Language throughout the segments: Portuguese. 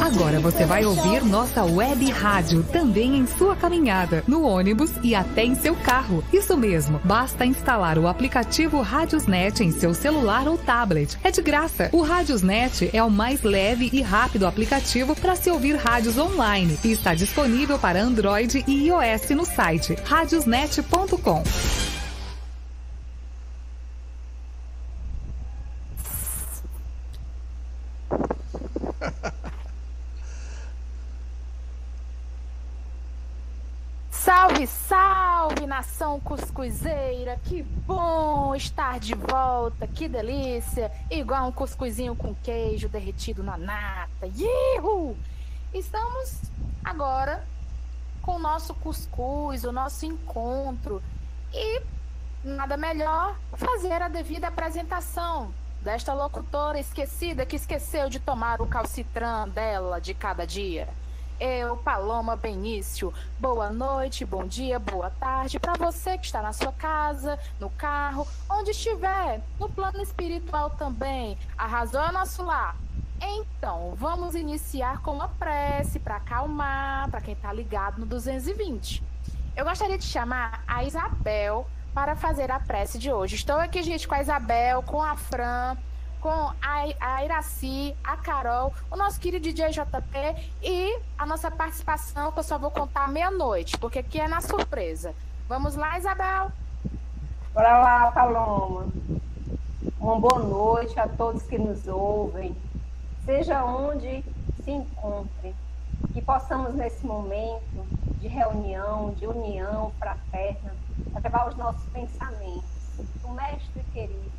Agora você vai ouvir nossa web rádio também em sua caminhada, no ônibus e até em seu carro. Isso mesmo, basta instalar o aplicativo Radiosnet em seu celular ou tablet. É de graça. O Radiosnet é o mais leve e rápido aplicativo para se ouvir rádios online e está disponível para Android e iOS no site radiosnet.com. Salve, salve, nação cuscuzeira! Que bom estar de volta, que delícia! Igual um cuscuzinho com queijo derretido na nata. Ihu! Estamos agora com o nosso cuscuz, o nosso encontro. E nada melhor fazer a devida apresentação desta locutora esquecida que esqueceu de tomar o calcitran dela de cada dia. Eu, Paloma Benício, boa noite, bom dia, boa tarde para você que está na sua casa, no carro, onde estiver, no plano espiritual também. Arrasou o nosso lar. Então, vamos iniciar com uma prece para acalmar, para quem está ligado no 220. Eu gostaria de chamar a Isabel para fazer a prece de hoje. Estou aqui, gente, com a Isabel, com a Fran, com a Iraci, a Carol, o nosso querido DJ JP e a nossa participação, que eu só vou contar meia-noite, porque aqui é na surpresa. Vamos lá, Isabel? Bora lá, Paloma. Uma boa noite a todos que nos ouvem, seja onde se encontre, que possamos nesse momento de reunião, de união fraterna, levar os nossos pensamentos, o Mestre querido,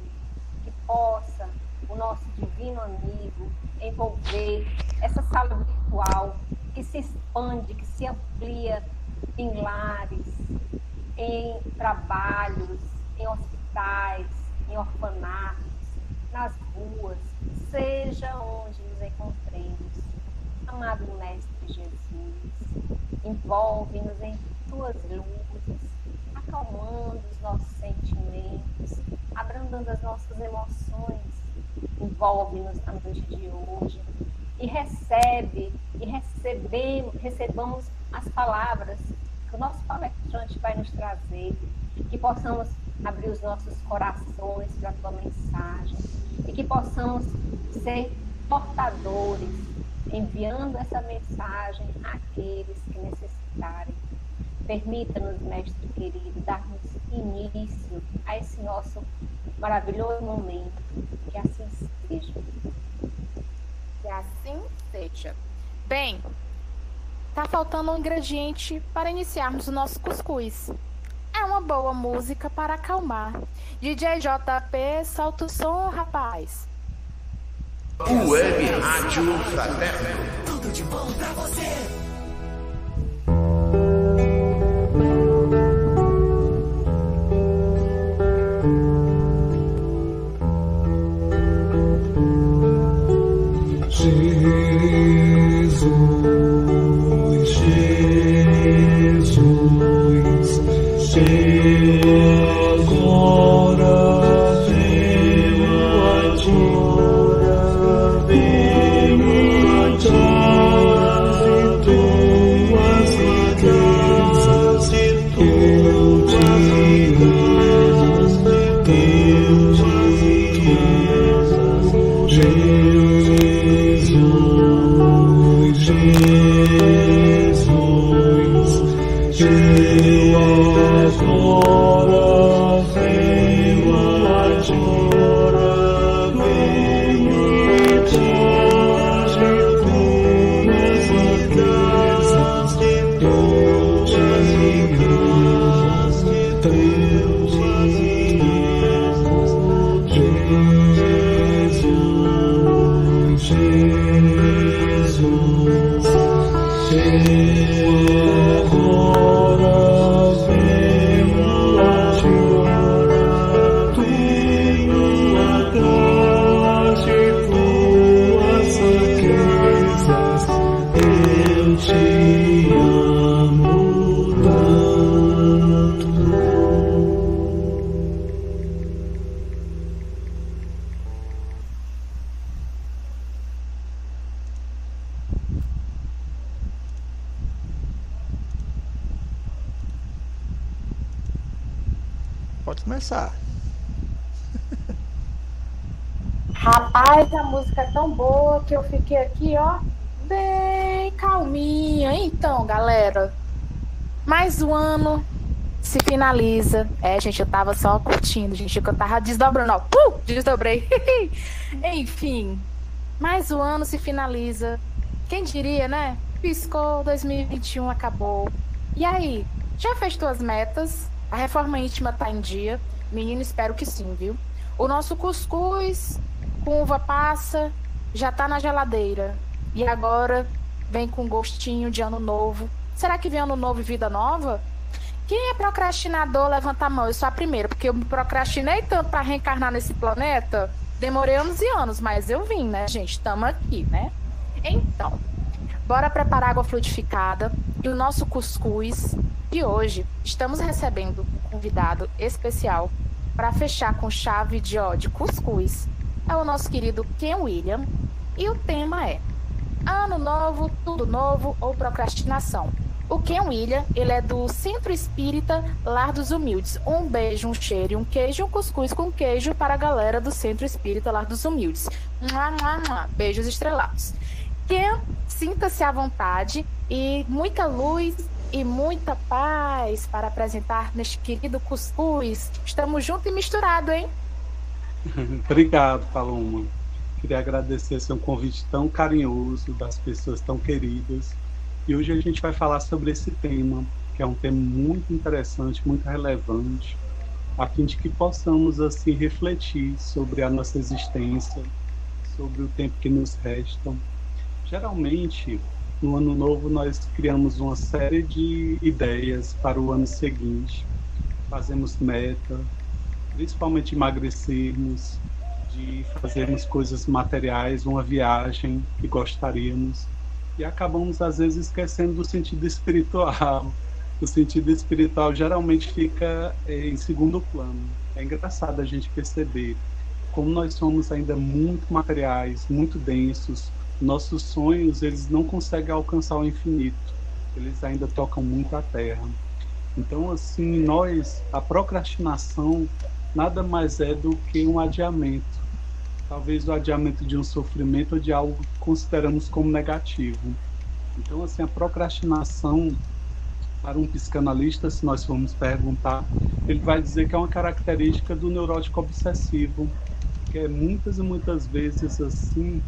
que possa o nosso divino amigo envolver essa sala virtual que se expande, que se amplia em lares, em trabalhos, em hospitais, em orfanatos, nas ruas, seja onde nos encontremos. Amado Mestre Jesus, envolve-nos em tuas luzes, acalmando os nossos sentimentos, abrandando as nossas emoções. Envolve-nos na noite de hoje e recebamos as palavras que o nosso palestrante vai nos trazer, que possamos abrir os nossos corações para a tua mensagem e que possamos ser portadores, enviando essa mensagem àqueles que necessitarem. Permita-nos, Mestre querido, darmos início a esse nosso maravilhoso momento. Que assim seja. Que assim seja. Bem, tá faltando um ingrediente para iniciarmos o nosso cuscuz. É uma boa música para acalmar. DJ JP, solta o som, rapaz. Web Rádio Fraterno. Tudo de bom pra você. Jesus. Pode começar. Rapaz, a música é tão boa que eu fiquei aqui, ó, bem calminha. Então, galera, mais um ano se finaliza. Gente, eu tava só curtindo, gente, que eu tava desdobrando, ó. Desdobrei. Enfim, mais um ano se finaliza. Quem diria, né? Piscou, 2021 acabou. E aí, já fez tuas metas? A reforma íntima tá em dia? Menino, espero que sim, viu? O nosso cuscuz com uva passa já tá na geladeira. E agora vem com gostinho de ano novo. Será que vem ano novo e vida nova? Quem é procrastinador, levanta a mão. Eu sou a primeira, porque eu me procrastinei tanto para reencarnar nesse planeta. Demorei anos e anos, mas eu vim, né, gente? Estamos aqui, né? Então, bora preparar água fluidificada e o nosso cuscuz. E hoje estamos recebendo um convidado especial para fechar com chave de cuscuz. É o nosso querido Ken William. E o tema é Ano Novo, Tudo Novo ou Procrastinação? O Ken William, ele é do Centro Espírita Lar dos Humildes. Um beijo, um cheiro, um queijo, um cuscuz com queijo para a galera do Centro Espírita Lar dos Humildes. Beijos estrelados. Ken, sinta-se à vontade e muita luz e muita paz para apresentar neste querido cuscuz. Estamos juntos e misturados, hein? Obrigado, Paloma. Queria agradecer seu convite tão carinhoso, das pessoas tão queridas. E hoje a gente vai falar sobre esse tema, que é um tema muito interessante, muito relevante, a fim de que possamos assim refletir sobre a nossa existência, sobre o tempo que nos resta. Geralmente, no ano novo, nós criamos uma série de ideias para o ano seguinte. Fazemos meta, principalmente emagrecermos, de fazermos coisas materiais, uma viagem que gostaríamos. E acabamos, às vezes, esquecendo do sentido espiritual. O sentido espiritual geralmente fica em segundo plano. É engraçado a gente perceber como nós somos ainda muito materiais, muito densos. Nossos sonhos, eles não conseguem alcançar o infinito. Eles ainda tocam muito a terra. Então, assim, a procrastinação nada mais é do que um adiamento. Talvez o adiamento de um sofrimento ou de algo que consideramos como negativo. Então, assim, a procrastinação, para um psicanalista, se nós formos perguntar, ele vai dizer que é uma característica do neurótico obsessivo, que é muitas e muitas vezes, assim,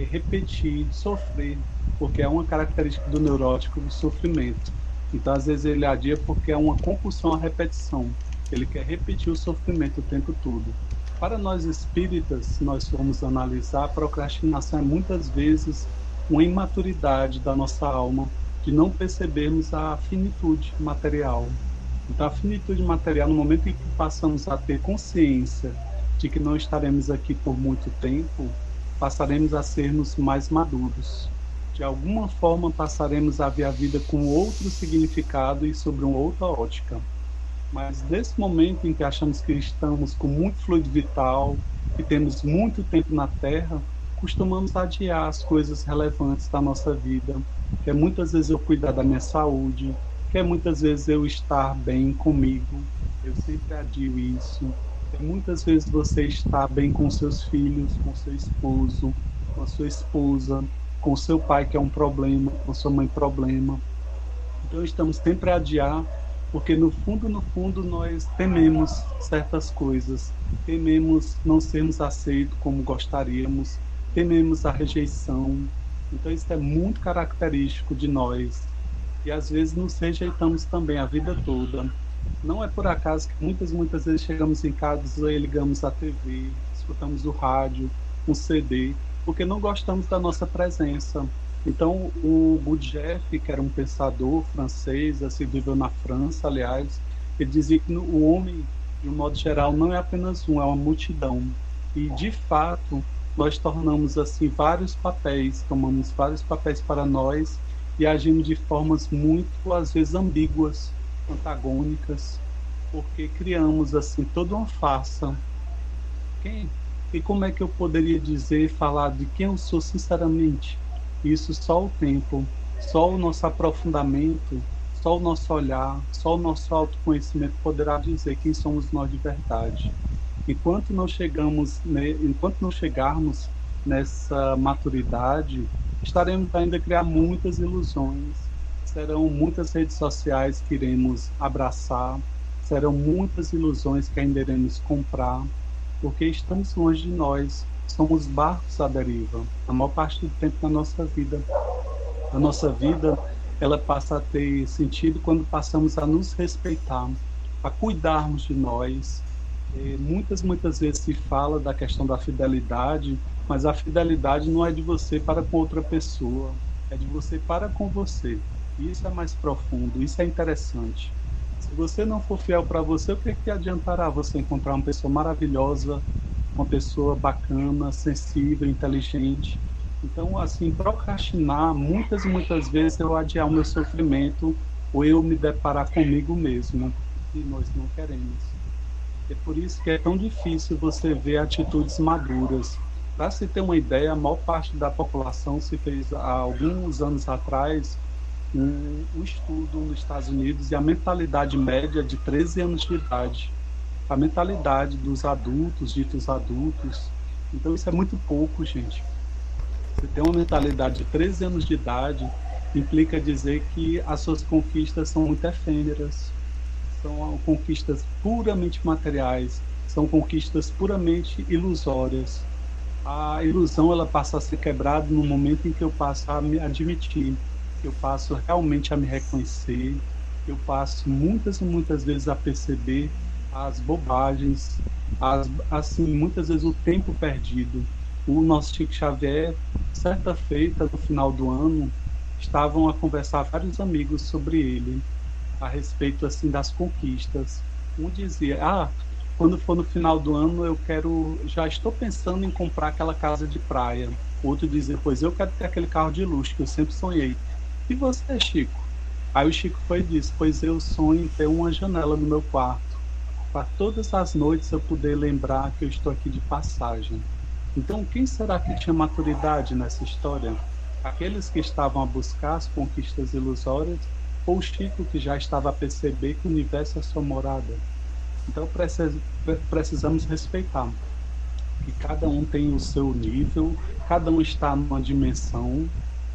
repetir, sofrer, porque é uma característica do neurótico do sofrimento. Então, às vezes, ele adia porque é uma compulsão à repetição. Ele quer repetir o sofrimento o tempo todo. Para nós espíritas, se nós formos analisar, a procrastinação é muitas vezes uma imaturidade da nossa alma, de não percebermos a finitude material. Então, a finitude material, no momento em que passamos a ter consciência de que não estaremos aqui por muito tempo, passaremos a sermos mais maduros. De alguma forma, passaremos a ver a vida com outro significado e sobre uma outra ótica. Mas nesse momento em que achamos que estamos com muito fluido vital, que temos muito tempo na Terra, costumamos adiar as coisas relevantes da nossa vida, que é muitas vezes eu cuidar da minha saúde, que é muitas vezes eu estar bem comigo, eu sempre adio isso. É muitas vezes você estar bem com seus filhos, com seu esposo, com a sua esposa, com seu pai, que é um problema, com sua mãe, problema. Então estamos sempre a adiar, porque no fundo nós tememos certas coisas, tememos não sermos aceitos como gostaríamos, tememos a rejeição. Então isso é muito característico de nós, e às vezes nos rejeitamos também a vida toda. Não é por acaso que muitas vezes chegamos em casa e ligamos a TV, escutamos o rádio, um CD, porque não gostamos da nossa presença. Então, o Gurdjieff, que era um pensador francês, assim, viveu na França, aliás, ele dizia que o homem, de um modo geral, não é apenas um, é uma multidão. E, de fato, nós tornamos, assim, vários papéis, tomamos vários papéis para nós e agimos de formas muito, às vezes, ambíguas, antagônicas, porque criamos, assim, toda uma farsa. E como é que eu poderia dizer, falar de quem eu sou sinceramente? Isso só o tempo, só o nosso aprofundamento, só o nosso olhar, só o nosso autoconhecimento poderá dizer quem somos nós de verdade. Enquanto não chegarmos nessa maturidade, estaremos ainda a criar muitas ilusões, serão muitas redes sociais que iremos abraçar, serão muitas ilusões que ainda iremos comprar, porque estamos longe de nós, somos barcos à deriva, a maior parte do tempo da nossa vida. A nossa vida, ela passa a ter sentido quando passamos a nos respeitar, a cuidarmos de nós. Muitas vezes se fala da questão da fidelidade, mas a fidelidade não é de você para com outra pessoa, é de você para com você. Isso é mais profundo, isso é interessante. Se você não for fiel para você, o que adiantará você encontrar uma pessoa maravilhosa, uma pessoa bacana, sensível, inteligente? Então, assim, procrastinar, muitas vezes eu adiar o meu sofrimento ou eu me deparar comigo mesmo, e nós não queremos. É por isso que é tão difícil você ver atitudes maduras. Para se ter uma ideia, a maior parte da população se fez há alguns anos atrás um estudo nos Estados Unidos e a mentalidade média de 13 anos de idade. A mentalidade dos adultos, ditos adultos. Então isso é muito pouco, gente. Você ter uma mentalidade de 13 anos de idade implica dizer que as suas conquistas são muito efêmeras. São conquistas puramente materiais, são conquistas puramente ilusórias. A ilusão ela passa a ser quebrada no momento em que eu passo a me admitir, eu passo realmente a me reconhecer, eu passo muitas vezes a perceber as bobagens, muitas vezes o tempo perdido. O nosso Chico Xavier, certa feita no final do ano, estavam a conversar vários amigos sobre ele, a respeito assim das conquistas. Um dizia, quando for no final do ano já estou pensando em comprar aquela casa de praia. O outro dizia, pois eu quero ter aquele carro de luxo que eu sempre sonhei. E você, Chico? Aí o Chico foi e disse, pois eu sonho em ter uma janela no meu quarto, para todas as noites eu poder lembrar que eu estou aqui de passagem. Então, quem será que tinha maturidade nessa história? Aqueles que estavam a buscar as conquistas ilusórias ou o Chico que já estava a perceber que o universo é sua morada? Então, precisamos respeitar que cada um tem o seu nível, cada um está numa dimensão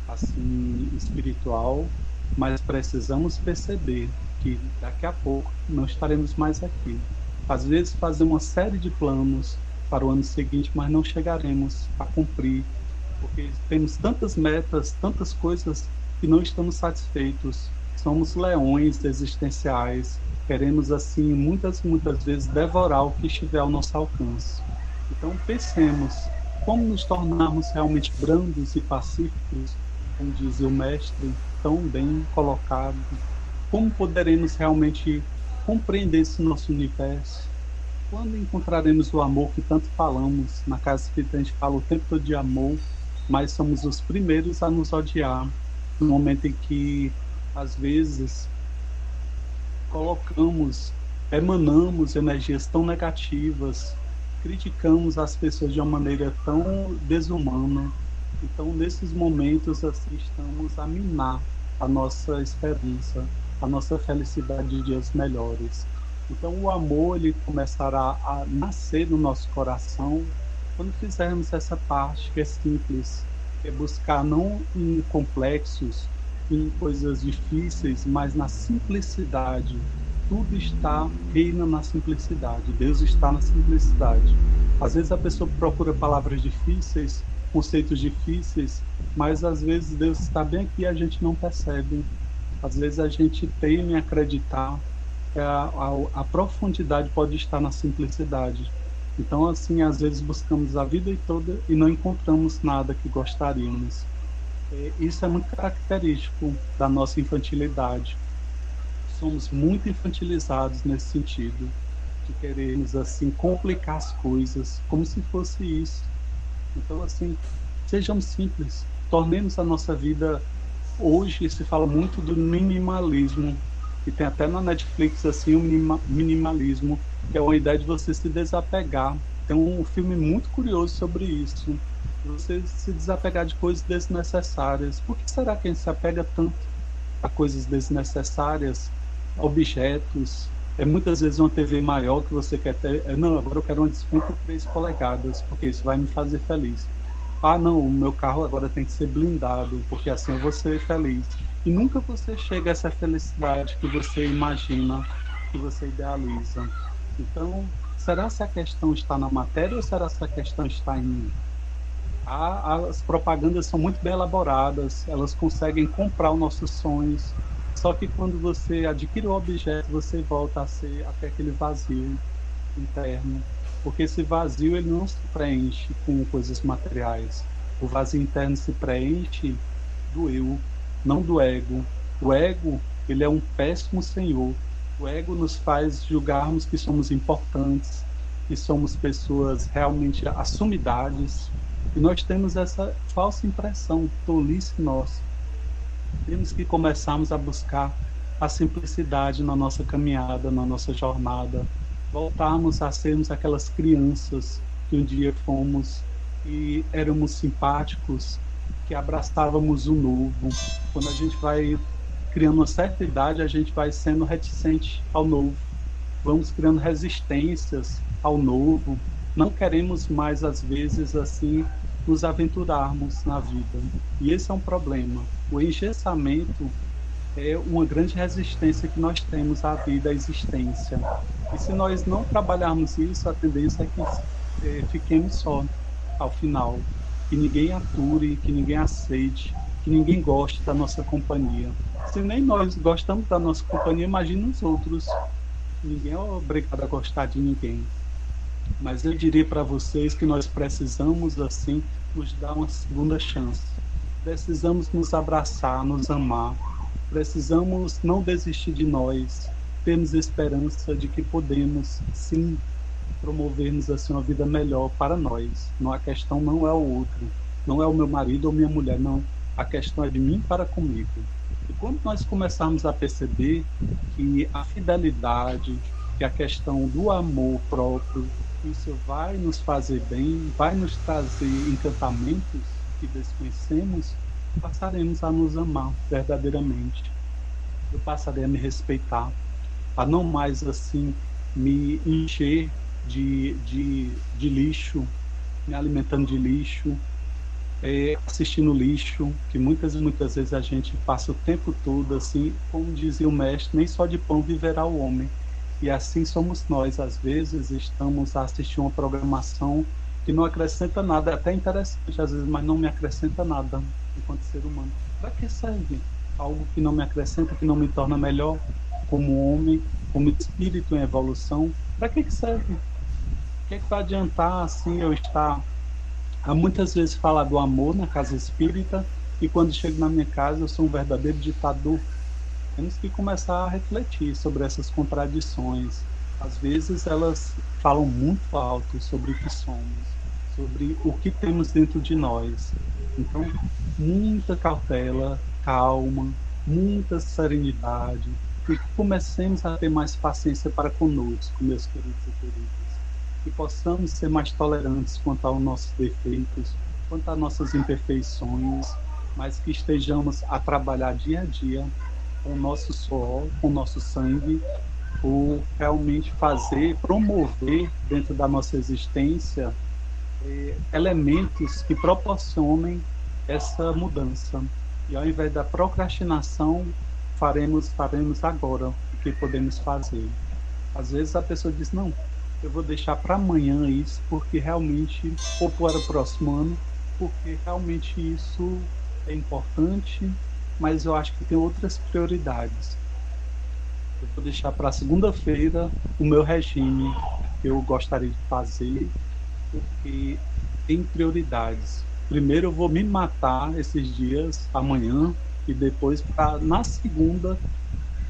assim espiritual, mas precisamos perceber que daqui a pouco não estaremos mais aqui. Às vezes fazemos uma série de planos para o ano seguinte, mas não chegaremos a cumprir, porque temos tantas metas, tantas coisas que não estamos satisfeitos. Somos leões existenciais, queremos assim muitas vezes devorar o que estiver ao nosso alcance. Então pensemos como nos tornarmos realmente brandos e pacíficos, como dizia o mestre, tão bem colocado. Como poderemos realmente compreender esse nosso universo? Quando encontraremos o amor que tanto falamos? Na Casa Espírita a gente fala o tempo todo de amor, mas somos os primeiros a nos odiar, no momento em que, às vezes, emanamos energias tão negativas, criticamos as pessoas de uma maneira tão desumana. Então, nesses momentos, assim, estamos a minar a nossa esperança, a nossa felicidade de dias melhores. Então, o amor ele começará a nascer no nosso coração quando fizermos essa parte que é simples, que é buscar não em complexos, em coisas difíceis, mas na simplicidade. Tudo reina na simplicidade. Deus está na simplicidade. Às vezes a pessoa procura palavras difíceis, conceitos difíceis, mas às vezes Deus está bem aqui e a gente não percebe. Às vezes a gente teme acreditar que a profundidade pode estar na simplicidade. Então, assim, às vezes buscamos a vida toda e não encontramos nada que gostaríamos. Isso é muito característico da nossa infantilidade. Somos muito infantilizados nesse sentido, de querermos, assim, complicar as coisas, como se fosse isso. Então, assim, sejamos simples, tornemos a nossa vida. Hoje se fala muito do minimalismo, e tem até na Netflix assim o minimalismo, que é uma ideia de você se desapegar. Tem um filme muito curioso sobre isso, você se desapegar de coisas desnecessárias. Por que será que a gente se apega tanto? a coisas desnecessárias, objetos. Muitas vezes uma TV maior que você quer ter. Não, agora eu quero uma de 53 polegadas, porque isso vai me fazer feliz. Ah, não, o meu carro agora tem que ser blindado, porque assim eu vou ser feliz. E nunca você chega a essa felicidade que você imagina, que você idealiza. Então, será se a questão está na matéria ou será se a questão está em mim? As propagandas são muito bem elaboradas, elas conseguem comprar os nossos sonhos, só que quando você adquire o objeto, você volta a ser até aquele vazio interno, porque esse vazio ele não se preenche com coisas materiais. O vazio interno se preenche do eu, não do ego. O ego, ele é um péssimo senhor. O ego nos faz julgarmos que somos importantes, que somos pessoas realmente assumidades, e nós temos essa falsa impressão, tolice nossa. Temos que começarmos a buscar a simplicidade na nossa caminhada, na nossa jornada, voltarmos a sermos aquelas crianças que um dia fomos e éramos simpáticos, que abraçávamos o novo. Quando a gente vai criando uma certa idade, a gente vai sendo reticente ao novo. Vamos criando resistências ao novo. Não queremos mais, às vezes, assim, nos aventurarmos na vida. E esse é um problema. O engessamento é uma grande resistência que nós temos à vida, à existência. E se nós não trabalharmos isso, a tendência é que fiquemos só ao final. Que ninguém ature, que ninguém aceite, que ninguém goste da nossa companhia. Se nem nós gostamos da nossa companhia, imagina os outros. Ninguém é obrigado a gostar de ninguém. Mas eu diria para vocês que nós precisamos, assim, nos dar uma segunda chance. Precisamos nos abraçar, nos amar. Precisamos não desistir de nós. Temos esperança de que podemos, sim, promovermos assim uma vida melhor para nós. Não, a questão não é o outro, não é o meu marido ou minha mulher, não. A questão é de mim para comigo. E quando nós começarmos a perceber que a fidelidade, que a questão do amor próprio, isso vai nos fazer bem, vai nos trazer encantamentos que desconhecemos, passaremos a nos amar verdadeiramente. Eu passarei a me respeitar, a não mais assim me encher de lixo, me alimentando de lixo, assistindo lixo, que muitas vezes a gente passa o tempo todo assim, como dizia o mestre, nem só de pão viverá o homem. E assim somos nós, às vezes estamos a assistir uma programação que não acrescenta nada, é até interessante às vezes, mas não me acrescenta nada enquanto ser humano. Para que serve algo que não me acrescenta, que não me torna melhor como homem, como espírito em evolução? Para que serve? O que é que vai adiantar assim eu estar a muitas vezes falar do amor na casa espírita e quando chego na minha casa eu sou um verdadeiro ditador? Temos que começar a refletir sobre essas contradições. Às vezes elas falam muito alto sobre o que somos, sobre o que temos dentro de nós. Então, muita cautela, calma, muita serenidade, e que comecemos a ter mais paciência para conosco, meus queridos e queridas. Que possamos ser mais tolerantes quanto aos nossos defeitos, quanto às nossas imperfeições, mas que estejamos a trabalhar dia a dia com o nosso suor, com o nosso sangue, por realmente promover dentro da nossa existência elementos que proporcionem essa mudança. E ao invés da procrastinação, faremos agora o que podemos fazer. Às vezes a pessoa diz, não, eu vou deixar para amanhã isso, porque realmente, ou para o próximo ano, porque realmente isso é importante, mas eu acho que tem outras prioridades. Eu vou deixar para segunda-feira o meu regime que eu gostaria de fazer, porque tem prioridades. Primeiro eu vou me matar esses dias, amanhã, e depois na segunda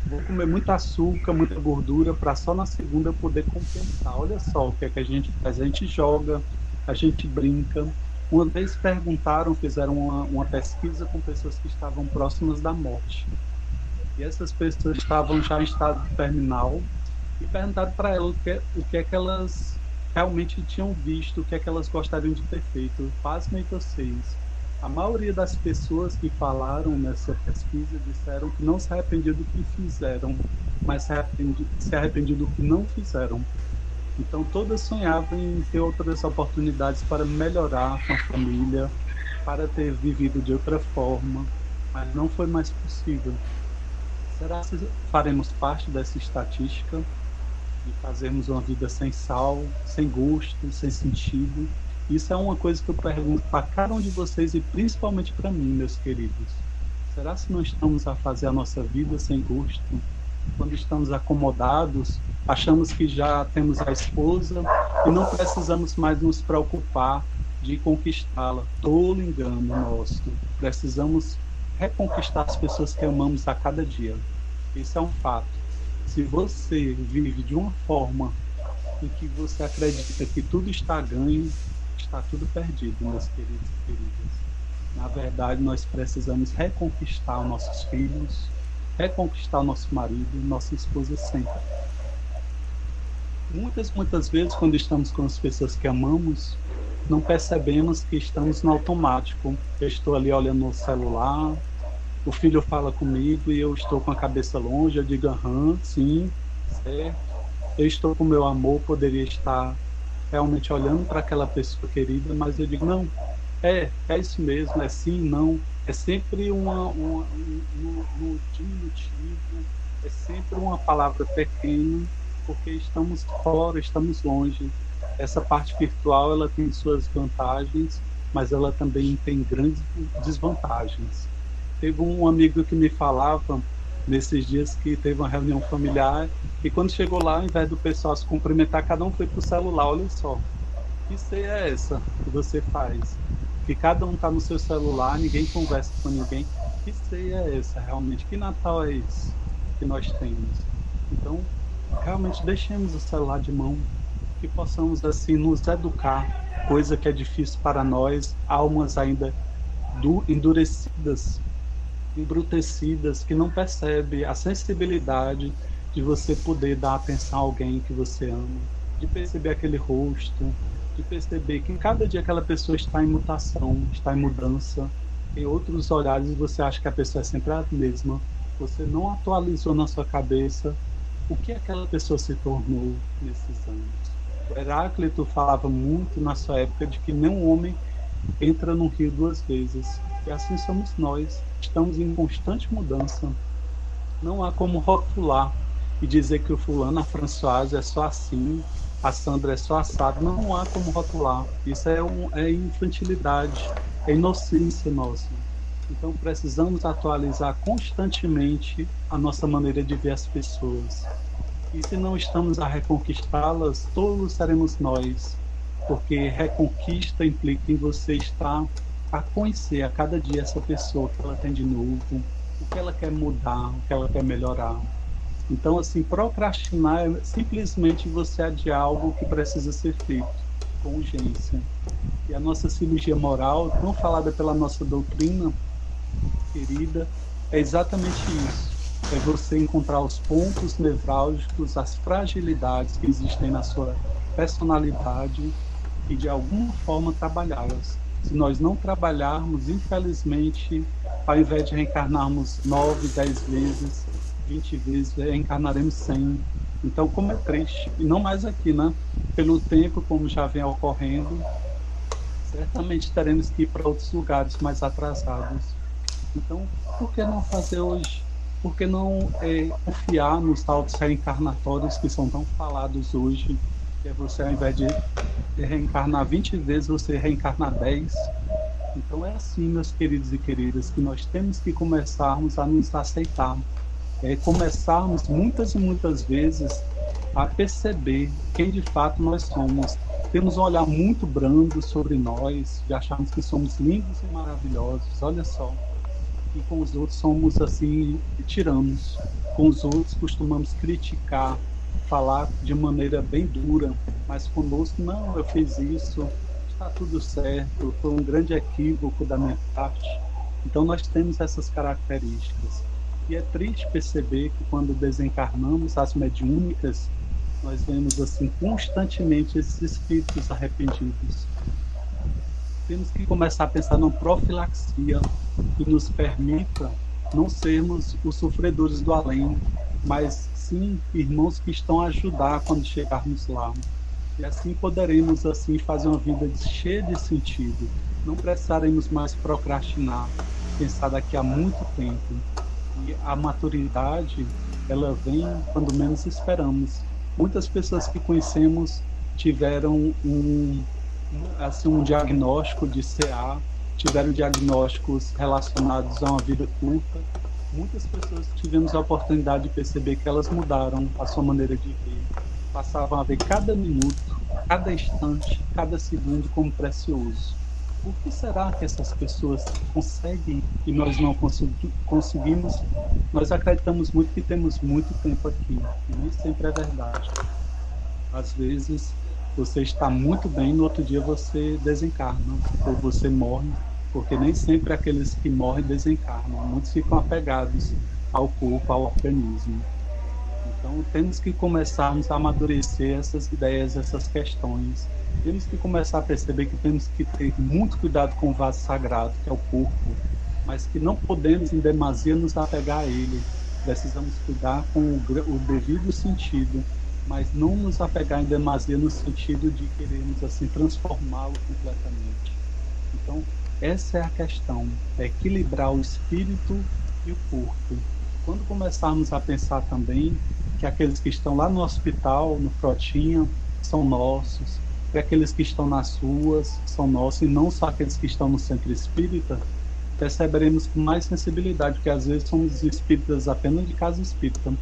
vou comer muito açúcar, muita gordura, para só na segunda eu poder compensar. Olha só o que é que a gente faz. A gente joga, a gente brinca. Uma vez fizeram uma pesquisa com pessoas que estavam próximas da morte. E essas pessoas estavam já em estado terminal e perguntaram para elas o que é que elas realmente tinham visto, o que é que elas gostariam de ter feito. Pasmem vocês. A maioria das pessoas que falaram nessa pesquisa disseram que não se arrependiam do que fizeram, mas se arrependiam do que não fizeram. Então todas sonhavam em ter outras oportunidades para melhorar com a família, para ter vivido de outra forma, mas não foi mais possível. Será que faremos parte dessa estatística de fazermos uma vida sem sal, sem gosto, sem sentido? Isso é uma coisa que eu pergunto para cada um de vocês e principalmente para mim, meus queridos. Será que não estamos a fazer a nossa vida sem gosto? Quando estamos acomodados, achamos que já temos a esposa e não precisamos mais nos preocupar de conquistá-la. Tolo engano nosso. Precisamos reconquistar as pessoas que amamos a cada dia. Isso é um fato. Se você vive de uma forma em que você acredita que tudo está ganho, está tudo perdido, meus queridos e queridas. Na verdade, nós precisamos reconquistar os nossos filhos, reconquistar o nosso marido, nossa esposa sempre. Muitas vezes, quando estamos com as pessoas que amamos, não percebemos que estamos no automático. Eu estou ali olhando no celular, o filho fala comigo e eu estou com a cabeça longe, eu digo, aham, sim, certo. Eu estou com o meu amor, poderia estar realmente olhando para aquela pessoa querida, mas eu digo, não, é isso mesmo, é sim, não. É sempre no diminutivo, é sempre uma palavra pequena, porque estamos fora, estamos longe. Essa parte virtual, ela tem suas vantagens, mas ela também tem grandes desvantagens. Teve um amigo que me falava nesses dias que teve uma reunião familiar e quando chegou lá, ao invés do pessoal se cumprimentar, cada um foi pro celular. Olha só, que ceia é essa que você faz? Que cada um está no seu celular, ninguém conversa com ninguém. Que ceia é essa realmente? Que Natal é esse que nós temos? Então, realmente deixemos o celular de mão, que possamos assim nos educar, coisa que é difícil para nós, almas ainda endurecidas, embrutecidas, que não percebe a sensibilidade de você poder dar atenção a alguém que você ama, de perceber aquele rosto, de perceber que em cada dia aquela pessoa está em mutação, está em mudança. Em outros olhares você acha que a pessoa é sempre a mesma. Você não atualizou na sua cabeça o que aquela pessoa se tornou nesses anos. O Heráclito falava muito na sua época de que nenhum homem entra no rio duas vezes. E assim somos nós. Estamos em constante mudança. Não há como rotular e dizer que o fulano, a Françoise, é só assim, a Sandra é só assado. Não há como rotular. Isso é infantilidade, é inocência nossa. Então precisamos atualizar constantemente a nossa maneira de ver as pessoas. E se não estamos a reconquistá-las, todos seremos nós. Porque reconquista implica em você estar a conhecer a cada dia essa pessoa que ela tem de novo, o que ela quer mudar, o que ela quer melhorar. Então, assim, procrastinar é simplesmente você adiar algo que precisa ser feito com urgência. E a nossa cirurgia moral, tão falada pela nossa doutrina querida, é exatamente isso. É você encontrar os pontos nevrálgicos, as fragilidades que existem na sua personalidade e de alguma forma trabalhá-las. Se nós não trabalharmos, infelizmente, ao invés de reencarnarmos 9, 10 vezes, 20 vezes, reencarnaremos 100. Então, como é triste. E não mais aqui, né? Pelo tempo, como já vem ocorrendo, certamente teremos que ir para outros lugares mais atrasados. Então, por que não fazer hoje? Por que não confiar nos saltos reencarnatórios que são tão falados hoje? Que é você, ao invés de reencarnar 20 vezes, você reencarnar 10. Então é assim, meus queridos e queridas, que nós temos que começarmos a nos aceitar. Começarmos muitas e muitas vezes a perceber quem de fato nós somos. Temos um olhar muito brando sobre nós, de acharmos que somos lindos e maravilhosos. Olha só. E com os outros somos assim, tiranos. Com os outros costumamos criticar, falar de maneira bem dura, mas conosco, não, eu fiz isso, está tudo certo, foi um grande equívoco da minha parte. Então nós temos essas características. E é triste perceber que quando desencarnamos as mediúnicas, nós vemos assim constantemente esses espíritos arrependidos. temos que começar a pensar numa profilaxia que nos permita não sermos os sofredores do além, mas sim irmãos que estão a ajudar quando chegarmos lá. E assim poderemos assim fazer uma vida cheia de sentido. Não precisaremos mais procrastinar, pensar daqui a muito tempo. E a maturidade, ela vem quando menos esperamos. Muitas pessoas que conhecemos tiveram um diagnóstico de CA, tiveram diagnósticos relacionados a uma vida curta. Muitas pessoas tivemos a oportunidade de perceber que elas mudaram a sua maneira de ver, passavam a ver cada minuto, cada instante, cada segundo como precioso. Por que será que essas pessoas conseguem e nós não conseguimos? Nós acreditamos muito que temos muito tempo aqui, e nem sempre é verdade. Às vezes você está muito bem, no outro dia você desencarna, ou você morre, porque nem sempre aqueles que morrem desencarnam. Muitos ficam apegados ao corpo, ao organismo. Então temos que começarmos a amadurecer essas ideias, essas questões. Temos que começar a perceber que temos que ter muito cuidado com o vaso sagrado, que é o corpo, mas que não podemos em demasia nos apegar a ele. Precisamos cuidar com o devido sentido, mas não nos apegar em demasia no sentido de querermos assim transformá-lo completamente. Então, essa é a questão, é equilibrar o espírito e o corpo. Quando começarmos a pensar também que aqueles que estão lá no hospital, no Frotinha, são nossos, que aqueles que estão nas ruas são nossos, e não só aqueles que estão no centro espírita, perceberemos com mais sensibilidade, porque às vezes somos espíritas apenas de casa espírita.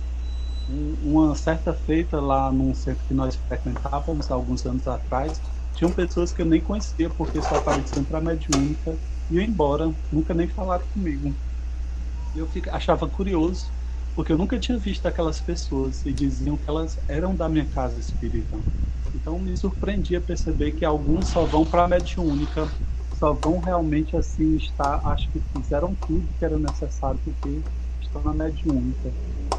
Uma certa feita lá num centro que nós frequentávamos alguns anos atrás, tinham pessoas que eu nem conhecia porque só apareciam para a mediúnica e iam embora, nunca nem falaram comigo. Eu achava curioso, porque eu nunca tinha visto aquelas pessoas e diziam que elas eram da minha casa espírita. Então me surpreendia perceber que alguns só vão para a mediúnica, só vão realmente assim estar, acho que fizeram tudo que era necessário porque estão na mediúnica.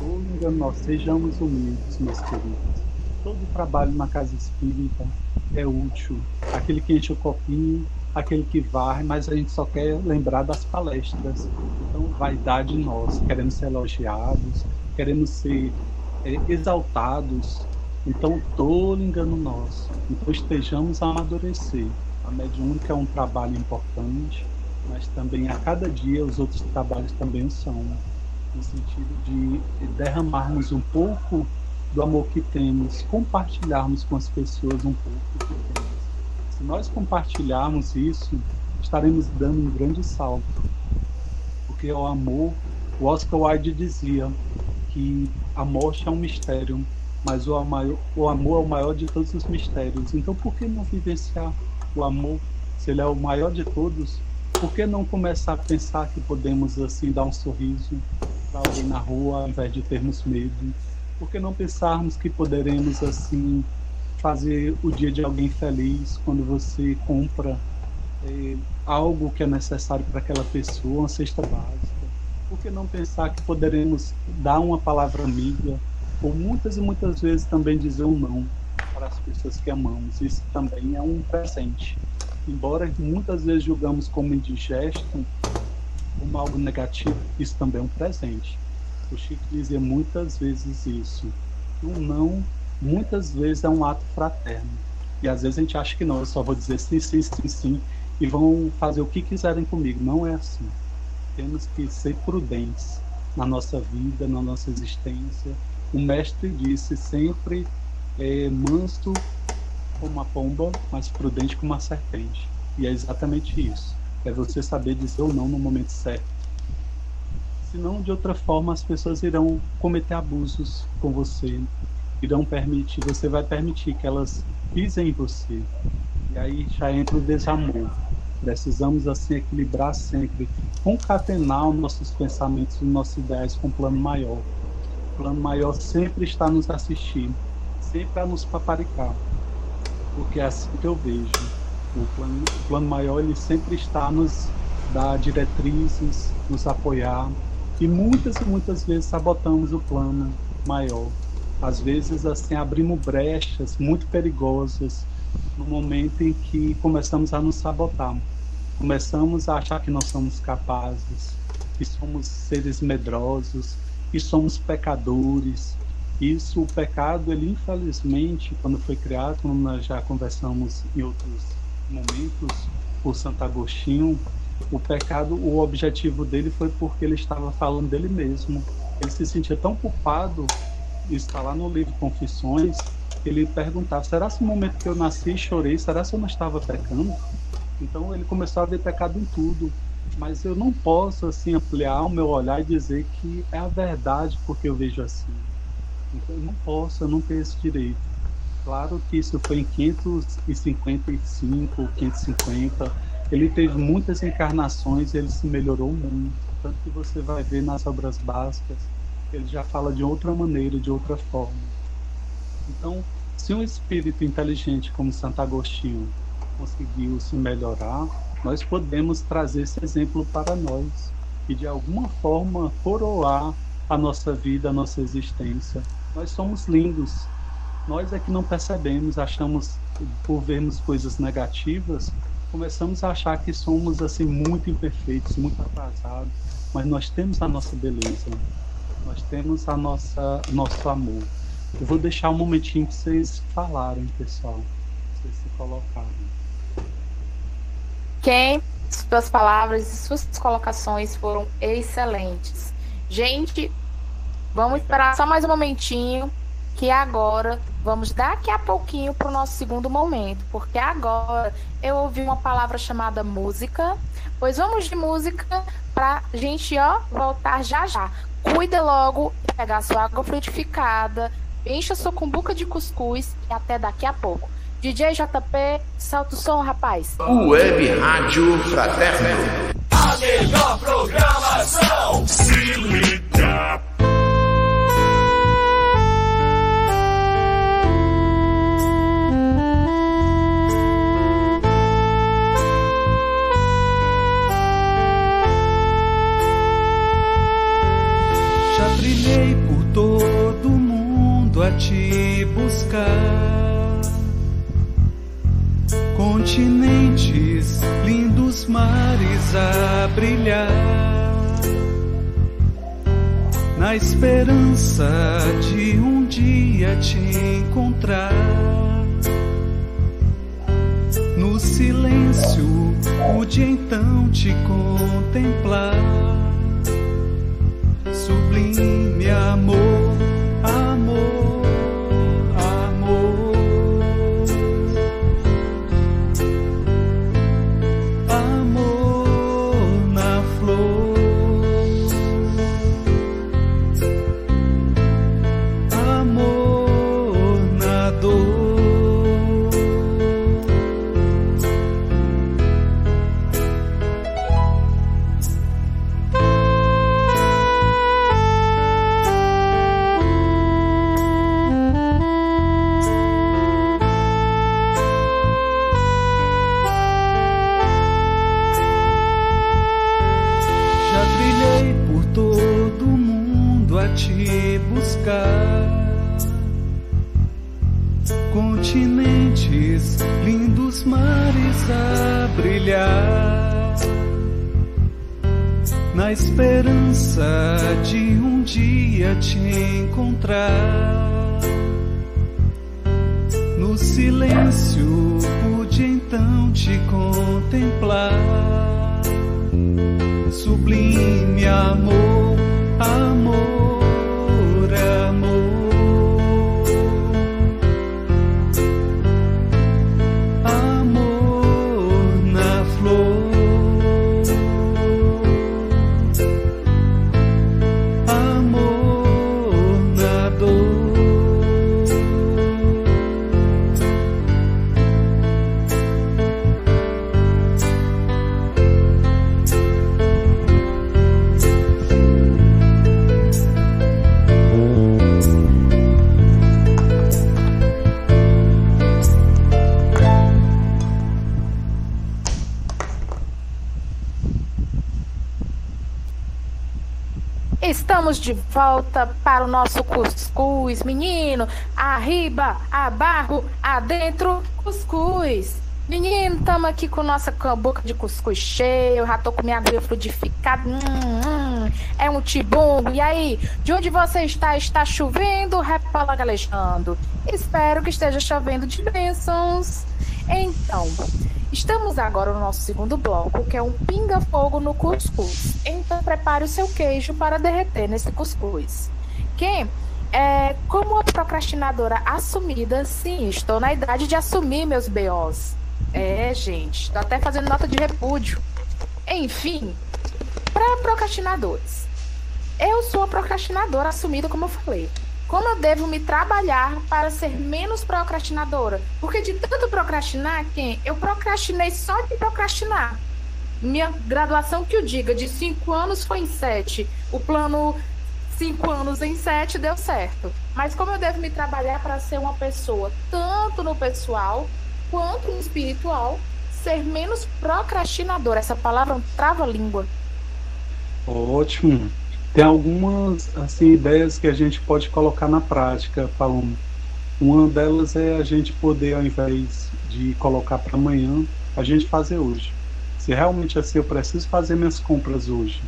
Ou engano, nós sejamos humildes, meus queridos. Todo trabalho na casa espírita é útil. Aquele que enche o copinho, aquele que varre, mas a gente só quer lembrar das palestras. Então, vaidade em nós. Queremos ser elogiados, queremos ser exaltados. Então, todo engano nosso. Então, estejamos a amadurecer. A mediúnica é um trabalho importante, mas também a cada dia os outros trabalhos também são. No sentido de derramarmos um pouco do amor que temos, compartilharmos com as pessoas um pouco do que temos. Se nós compartilharmos isso, estaremos dando um grande salto. Porque o amor, o Oscar Wilde dizia que a morte é um mistério, mas o amor é o maior de todos os mistérios. Então por que não vivenciar o amor, se ele é o maior de todos? Por que não começar a pensar que podemos assim dar um sorriso para alguém na rua, ao invés de termos medo? Por que não pensarmos que poderemos assim fazer o dia de alguém feliz quando você compra algo que é necessário para aquela pessoa, uma cesta básica? Por que não pensar que poderemos dar uma palavra amiga, ou muitas e muitas vezes também dizer um não para as pessoas que amamos? Isso também é um presente. Embora muitas vezes julgamos como indigesto, como algo negativo, isso também é um presente. O Chico dizia muitas vezes isso. Um não, muitas vezes é um ato fraterno. E às vezes a gente acha que não, eu só vou dizer sim, sim, sim, sim, e vão fazer o que quiserem comigo. Não é assim. Temos que ser prudentes na nossa vida, na nossa existência. O mestre disse sempre, manso como uma pomba, mas prudente como uma serpente. E é exatamente isso. É você saber dizer ou não no momento certo. Senão, de outra forma, as pessoas irão cometer abusos com você. Você vai permitir que elas pisem em você. E aí já entra o desamor. Precisamos, assim, equilibrar sempre, concatenar os nossos pensamentos, os nossos ideais com o plano maior. O plano maior sempre está a nos assistir, sempre a nos paparicar. Porque é assim que eu vejo. O plano maior, ele sempre está a nos dar diretrizes, nos apoiar. E muitas vezes sabotamos o plano maior. Às vezes, assim, abrimos brechas muito perigosas no momento em que começamos a nos sabotar. Começamos a achar que não somos capazes, que somos seres medrosos, que somos pecadores. Isso, o pecado, ele infelizmente, quando foi criado, como nós já conversamos em outros momentos, por Santo Agostinho, o pecado, o objetivo dele foi porque ele estava falando dele mesmo. Ele se sentia tão culpado, está lá no livro Confissões, ele perguntava, será que no momento que eu nasci e chorei, será que eu não estava pecando? Então ele começou a ver pecado em tudo. Mas eu não posso assim ampliar o meu olhar e dizer que é a verdade porque eu vejo assim. Então eu não tenho esse direito. Claro que isso foi em 555, 550. Ele teve muitas encarnações e ele se melhorou muito. Tanto que você vai ver nas obras básicas, ele já fala de outra maneira, de outra forma. Então, se um espírito inteligente como Santo Agostinho conseguiu se melhorar, nós podemos trazer esse exemplo para nós e de alguma forma coroar a nossa vida, a nossa existência. Nós somos lindos, nós é que não percebemos, achamos, por vermos coisas negativas, começamos a achar que somos assim muito imperfeitos, muito atrasados, mas nós temos a nossa beleza, nós temos a nosso amor. Eu vou deixar um momentinho para vocês falarem, pessoal, vocês se colocarem. Suas palavras e suas colocações foram excelentes. Gente, vamos esperar só mais um momentinho, que agora vamos daqui a pouquinho para o nosso segundo momento, porque agora eu ouvi uma palavra chamada música, pois vamos de música para a gente voltar já já. Cuida logo, pegar sua água frutificada, encha sua cumbuca de cuscuz e até daqui a pouco. DJ JP, solta o som, rapaz. Web Rádio Fraterno. A melhor programação. Se liga. Já trilhei por todo mundo a te buscar. Continentes, lindos mares a brilhar, na esperança de um dia te encontrar. No silêncio pude então te contemplar. Sublime amor, amor. Continentes, lindos mares a brilhar, na esperança de um dia te encontrar. No silêncio pude então te contemplar. Sublime amor, amor, amor. Estamos de volta para o nosso cuscuz, menino. Arriba, abarro, adentro, cuscuz. Menino, estamos aqui com nossa boca de cuscuz cheia, eu já tô com minha agulha fluidificada. É um tibungo. E aí, de onde você está? Está chovendo ou repola galejando? Espero que esteja chovendo de bênçãos. Então, estamos agora no nosso segundo bloco, que é um pinga-fogo no cuscuz. Então, prepare o seu queijo para derreter nesse cuscuz. Como uma procrastinadora assumida, sim, estou na idade de assumir meus BOs. Gente, tô até fazendo nota de repúdio. Enfim, para procrastinadores. Eu sou a procrastinadora assumida, como eu falei. Como eu devo me trabalhar para ser menos procrastinadora? Porque de tanto procrastinar, eu procrastinei só de procrastinar. Minha graduação, que eu diga, de 5 anos foi em 7. O plano 5 anos em 7 deu certo. Mas como eu devo me trabalhar para ser uma pessoa, tanto no pessoal quanto no espiritual, ser menos procrastinador? Essa palavra é um trava-língua. Ótimo. Tem algumas assim, ideias que a gente pode colocar na prática, Paloma. Uma delas é a gente poder, ao invés de colocar para amanhã, a gente fazer hoje. Se realmente assim, eu preciso fazer minhas compras hoje,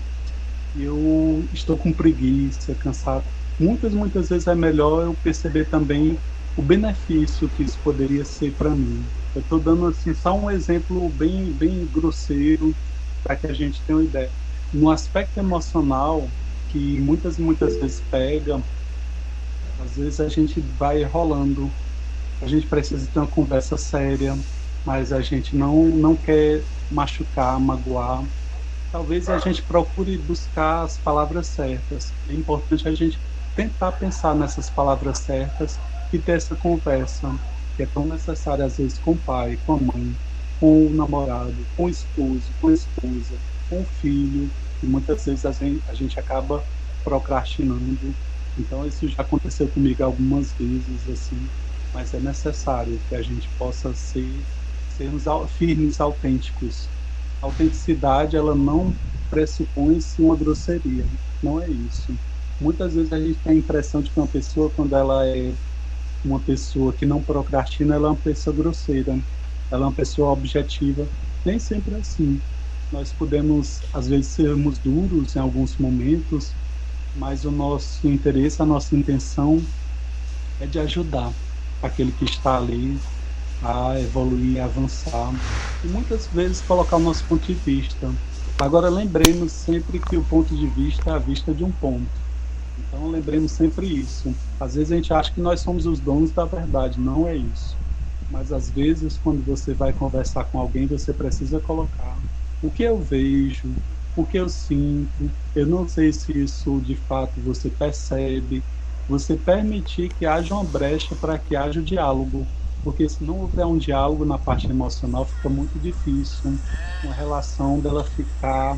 eu estou com preguiça, cansado, muitas vezes é melhor eu perceber também o benefício que isso poderia ser para mim. Eu estou dando assim, só um exemplo bem grosseiro para que a gente tenha uma ideia. No aspecto emocional, que muitas vezes pega, às vezes a gente vai rolando, a gente precisa ter uma conversa séria, mas a gente não quer machucar, magoar. Talvez a gente procure buscar as palavras certas. É importante a gente tentar pensar nessas palavras certas e ter essa conversa, que é tão necessária às vezes com o pai, com a mãe, com o namorado, com o esposo, com a esposa, com o filho, e muitas vezes a gente acaba procrastinando. Então isso já aconteceu comigo algumas vezes, assim, mas é necessário que a gente possa sermos firmes, autênticos. A autenticidade, ela não pressupõe-se uma grosseria, não é isso. Muitas vezes a gente tem a impressão de que uma pessoa, quando ela é uma pessoa que não procrastina, ela é uma pessoa grosseira, ela é uma pessoa objetiva. Nem sempre é assim. Nós podemos, às vezes, sermos duros em alguns momentos, mas o nosso interesse, a nossa intenção é de ajudar aquele que está ali a evoluir, a avançar, e muitas vezes colocar o nosso ponto de vista. Agora, lembremos sempre que o ponto de vista é a vista de um ponto. Então, lembremos sempre isso. Às vezes a gente acha que nós somos os donos da verdade, não é isso. Mas às vezes, quando você vai conversar com alguém, você precisa colocar o que eu vejo, o que eu sinto. Eu não sei se isso de fato você percebe. Você permitir que haja uma brecha para que haja o diálogo. Porque se não houver um diálogo na parte emocional, fica muito difícil uma relação dela ficar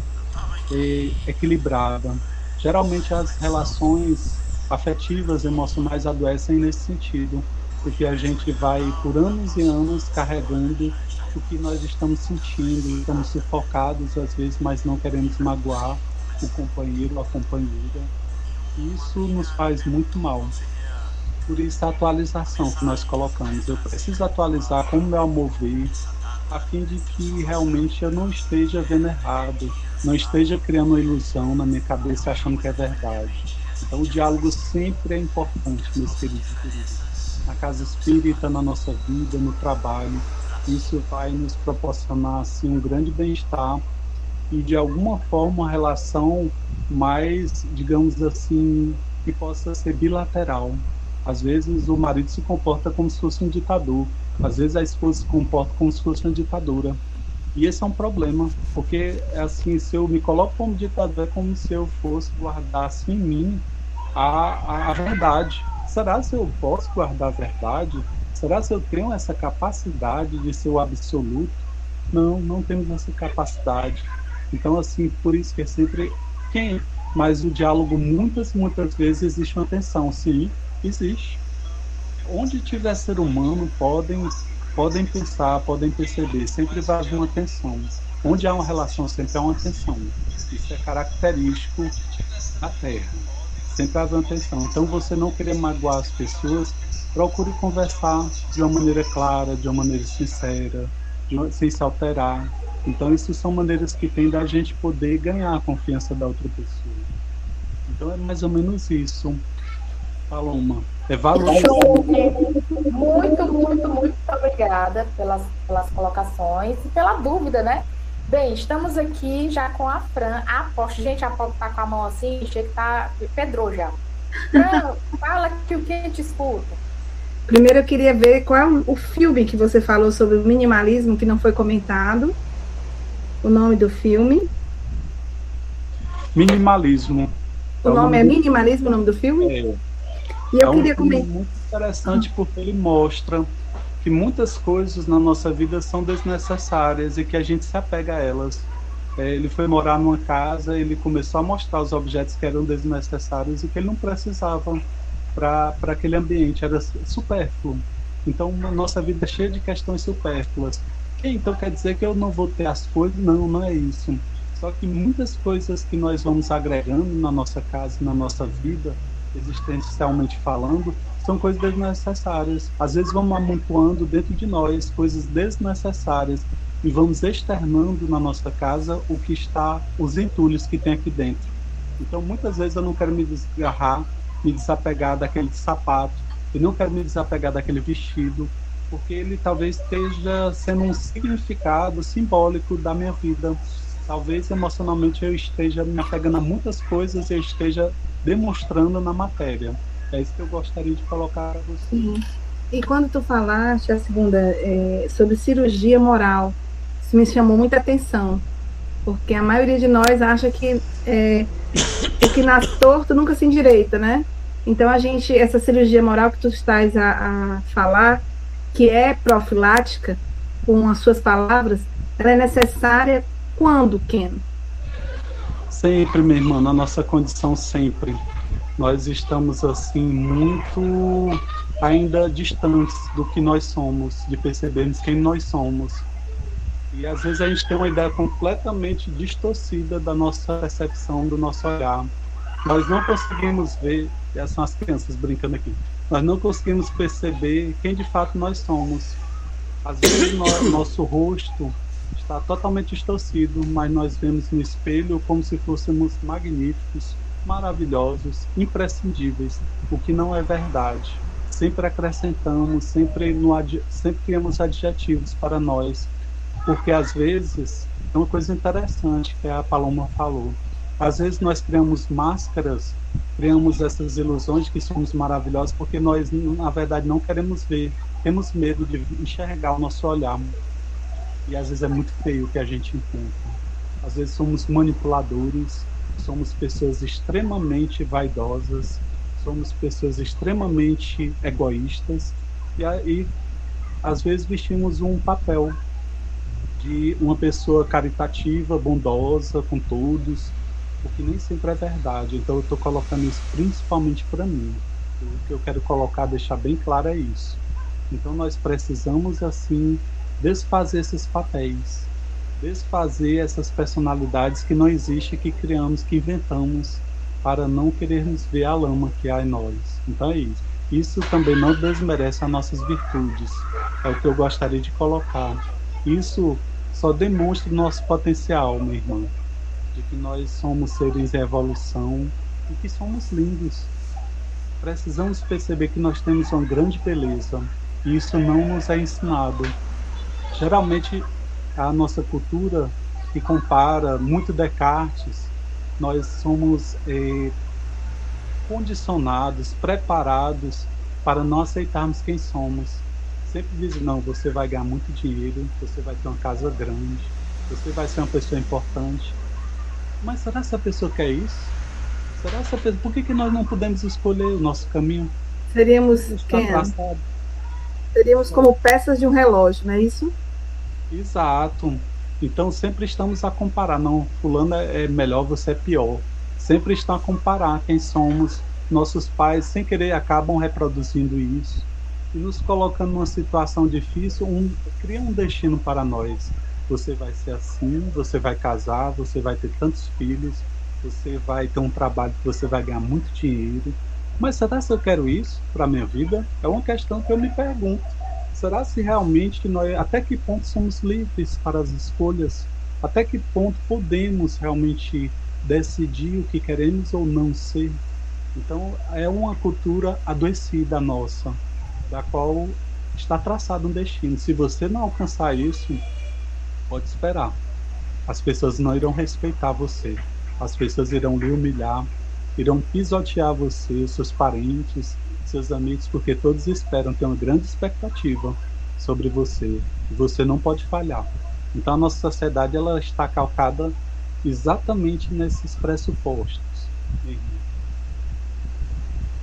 equilibrada. Geralmente as relações afetivas, emocionais adoecem nesse sentido, porque a gente vai por anos e anos carregando o que nós estamos sentindo, estamos sufocados às vezes, mas não queremos magoar o companheiro, a companheira. Isso nos faz muito mal. Por isso a atualização que nós colocamos. Eu preciso atualizar como meu amor veio, a fim de que realmente eu não esteja vendo errado, não esteja criando uma ilusão na minha cabeça achando que é verdade. Então o diálogo sempre é importante, meus queridos e queridas. Na casa espírita, na nossa vida, no trabalho, isso vai nos proporcionar assim, um grande bem-estar e de alguma forma uma relação mais, digamos assim, que possa ser bilateral. Às vezes o marido se comporta como se fosse um ditador, às vezes a esposa se comporta como se fosse uma ditadora. E esse é um problema, porque assim, se eu me coloco como ditador, é como se eu fosse guardasse em mim a verdade. Será se eu posso guardar a verdade? Será se eu tenho essa capacidade de ser o absoluto? Não temos essa capacidade. Então, assim, por isso que é sempre quem? Mas o diálogo, muitas vezes, existe uma tensão. Sim, existe. Onde tiver ser humano, podem pensar, podem perceber. Sempre vai haver uma tensão. Onde há uma relação, sempre há uma tensão. Isso é característico da Terra. Sempre há uma tensão. Então, você não querer magoar as pessoas, procure conversar de uma maneira clara, de uma maneira sincera, sem se alterar. Então, isso são maneiras que tem da gente poder ganhar a confiança da outra pessoa. Então, é mais ou menos isso, Paloma. É valorizar. Muito obrigada pelas colocações e pela dúvida, né? Bem, estamos aqui já com a Fran. Aposto, gente, a Paula tá com a mão assim, chega que tá pedrou já. Fran, fala que o que a gente escuta. Primeiro eu queria ver qual é o filme que você falou sobre o minimalismo, que não foi comentado. O nome do filme. Minimalismo. O nome é Minimalismo, o nome do filme? É. E eu queria comentar. Muito interessante porque ele mostra que muitas coisas na nossa vida são desnecessárias e que a gente se apega a elas. Ele foi morar numa casa, ele começou a mostrar os objetos que eram desnecessários e que ele não precisava para aquele ambiente, era supérfluo. Então, a nossa vida é cheia de questões supérfluas. Então, quer dizer que eu não vou ter as coisas? Não, não é isso. Só que muitas coisas que nós vamos agregando na nossa casa, na nossa vida, existencialmente falando, são coisas desnecessárias. Às vezes vamos amontoando dentro de nós coisas desnecessárias e vamos externando na nossa casa o que está, os entulhos que tem aqui dentro. Então, muitas vezes eu não quero me desgarrar, me desapegar daquele sapato, eu não quero me desapegar daquele vestido, porque ele talvez esteja sendo um significado simbólico da minha vida. Talvez emocionalmente eu esteja me apegando a muitas coisas e eu esteja demonstrando na matéria. É isso que eu gostaria de colocar para você. Sim. E quando tu falaste, a segunda, sobre cirurgia moral, isso me chamou muita atenção, porque a maioria de nós acha que o que nasce torto nunca se endireita, né? Então essa cirurgia moral que tu estás a falar, que é profilática, com as suas palavras, ela é necessária quando, Ken? Sempre, minha irmã, na nossa condição sempre. Nós estamos, assim, muito ainda distantes do que nós somos, de percebermos quem nós somos. E às vezes a gente tem uma ideia completamente distorcida da nossa percepção, do nosso olhar. Nós não conseguimos ver, essas são as crianças brincando aqui, nós não conseguimos perceber quem de fato nós somos. Às vezes nosso rosto está totalmente distorcido, mas nós vemos no espelho como se fôssemos magníficos, maravilhosos, imprescindíveis, o que não é verdade. Sempre acrescentamos, sempre criamos adjetivos para nós, porque às vezes é uma coisa interessante que a Paloma falou. Às vezes nós criamos máscaras, criamos essas ilusões de que somos maravilhosos, porque nós, na verdade, não queremos ver, temos medo de enxergar o nosso olhar. E às vezes é muito feio o que a gente encontra. Às vezes somos manipuladores, somos pessoas extremamente vaidosas, somos pessoas extremamente egoístas e às vezes vestimos um papel de uma pessoa caritativa, bondosa com todos, o que nem sempre é verdade. Então eu estou colocando isso principalmente para mim. O que eu quero colocar, deixar bem claro é isso. Então nós precisamos assim desfazer esses papéis, desfazer essas personalidades que não existem, que criamos, que inventamos para não querermos ver a lama que há em nós. Então é isso. Isso também não desmerece as nossas virtudes. É o que eu gostaria de colocar. Isso só demonstra o nosso potencial, minha irmã, de que nós somos seres em evolução e que somos lindos. Precisamos perceber que nós temos uma grande beleza e isso não nos é ensinado. Geralmente a nossa cultura que compara muito Descartes, nós somos condicionados, preparados para não aceitarmos quem somos. Sempre dizem, não, você vai ganhar muito dinheiro, você vai ter uma casa grande, você vai ser uma pessoa importante. Mas será que essa pessoa quer isso? Será essa pessoa... Por que nós não podemos escolher o nosso caminho? Seríamos como peças de um relógio, não é isso? Exato. Então sempre estamos a comparar. Não, fulano é melhor, você é pior. Sempre estão a comparar quem somos. Nossos pais, sem querer, acabam reproduzindo isso. E nos colocando numa situação difícil, cria um destino para nós. Você vai ser assim, você vai casar, você vai ter tantos filhos, você vai ter um trabalho que você vai ganhar muito dinheiro. Mas será que eu quero isso para a minha vida? É uma questão que eu me pergunto. será se realmente nós, até que ponto somos livres para as escolhas? Até que ponto podemos realmente decidir o que queremos ou não ser? Então, é uma cultura adoecida nossa, da qual está traçado um destino. Se você não alcançar isso, pode esperar. As pessoas não irão respeitar você. As pessoas irão lhe humilhar, irão pisotear você, seus parentes, seus amigos, porque todos esperam, têm uma grande expectativa sobre você. E você não pode falhar. Então, a nossa sociedade ela está calcada exatamente nesses pressupostos.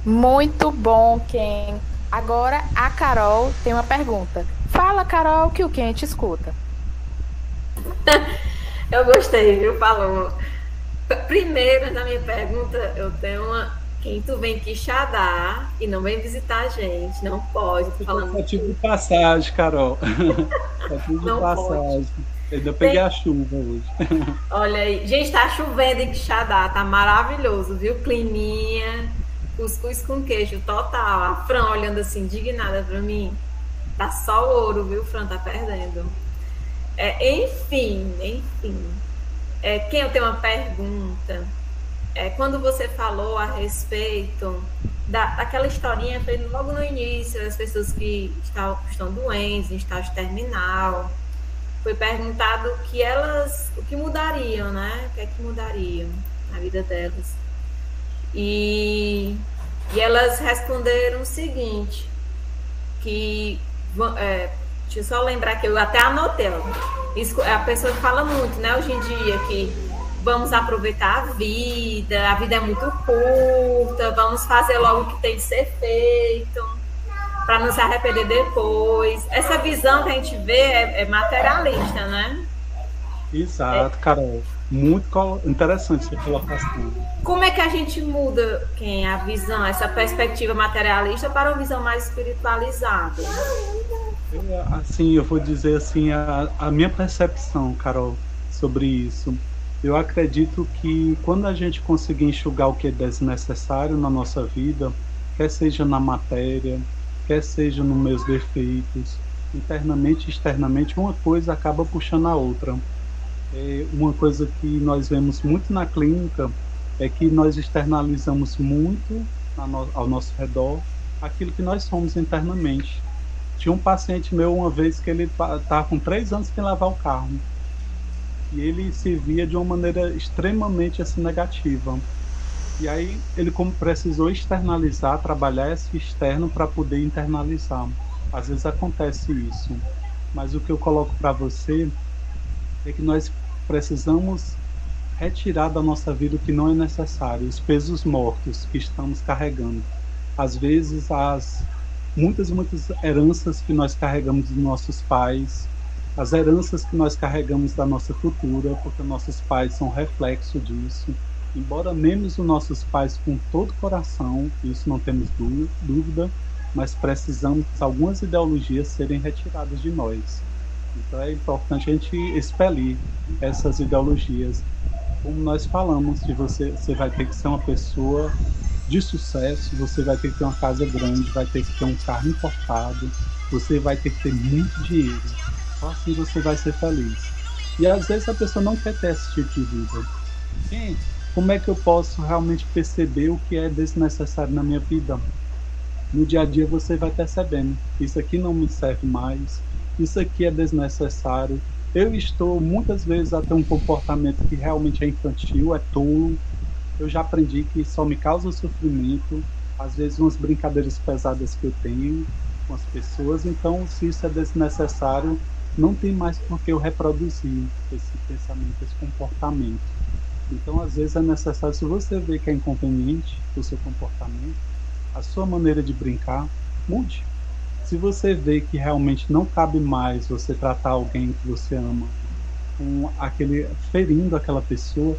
Muito bom, Ken. Agora a Carol tem uma pergunta. Fala, Carol, que o Ken te escuta. Eu gostei, viu, Paloma? Primeiro, na minha pergunta, eu tenho uma... Quem tu vem Quixadá e não vem visitar a gente, não pode. Eu tive de passagem, Carol. Eu tive de passagem. Eu peguei a chuva hoje. Olha aí. Gente, tá chovendo em Quixadá, tá maravilhoso, viu? Climinha, cuscuz com queijo total. A Fran olhando assim, indignada pra mim. Tá só ouro, viu, Fran? Tá perdendo. Enfim. Quem eu tenho uma pergunta? Quando você falou a respeito daquela historinha, foi logo no início, as pessoas que estão doentes, em estágio terminal, foi perguntado o que mudariam, né? O que é que mudariam na vida delas. E elas responderam o seguinte, que... deixa eu só lembrar que eu até anotei. Isso é a pessoa que fala muito, né, hoje em dia, que vamos aproveitar a vida é muito curta, vamos fazer logo o que tem que ser feito, para não se arrepender depois. Essa visão que a gente vê é materialista, né? Exato, Carol. Muito interessante essa colocação. Como é que a gente muda a visão, essa perspectiva materialista para uma visão mais espiritualizada? Eu vou dizer assim, a minha percepção, Carol, sobre isso. Eu acredito que quando a gente conseguir enxugar o que é desnecessário na nossa vida, quer seja na matéria, quer seja nos meus defeitos, internamente e externamente, uma coisa acaba puxando a outra. Uma coisa que nós vemos muito na clínica é que nós externalizamos muito ao nosso redor aquilo que nós somos internamente. Tinha um paciente meu uma vez que ele estava com 3 anos sem lavar o carro. E ele se via de uma maneira extremamente assim, negativa. E aí ele precisou externalizar, trabalhar esse externo para poder internalizar. Às vezes acontece isso. Mas o que eu coloco para você é que nós precisamos retirar da nossa vida o que não é necessário, os pesos mortos que estamos carregando. Às vezes muitas heranças que nós carregamos dos nossos pais, as heranças que nós carregamos da nossa cultura, porque nossos pais são reflexo disso. Embora amemos os nossos pais com todo o coração, isso não temos dúvida, mas precisamos algumas ideologias serem retiradas de nós. Então é importante a gente expelir essas ideologias. Como nós falamos, que você vai ter que ser uma pessoa de sucesso, você vai ter que ter uma casa grande, vai ter que ter um carro importado, você vai ter que ter muito dinheiro. Só assim você vai ser feliz. E às vezes a pessoa não quer ter esse tipo de vida. Como é que eu posso realmente perceber o que é desnecessário na minha vida? No dia a dia você vai percebendo. Isso aqui não me serve mais. Isso aqui é desnecessário. Eu estou muitas vezes a ter um comportamento que realmente é infantil, é tolo. Eu já aprendi que só me causa sofrimento. Às vezes umas brincadeiras pesadas que eu tenho com as pessoas. Então, se isso é desnecessário, não tem mais por que eu reproduzir esse pensamento, esse comportamento. Então, às vezes é necessário, se você vê que é inconveniente o seu comportamento, a sua maneira de brincar, mude. Se você vê que realmente não cabe mais você tratar alguém que você ama ferindo aquela pessoa,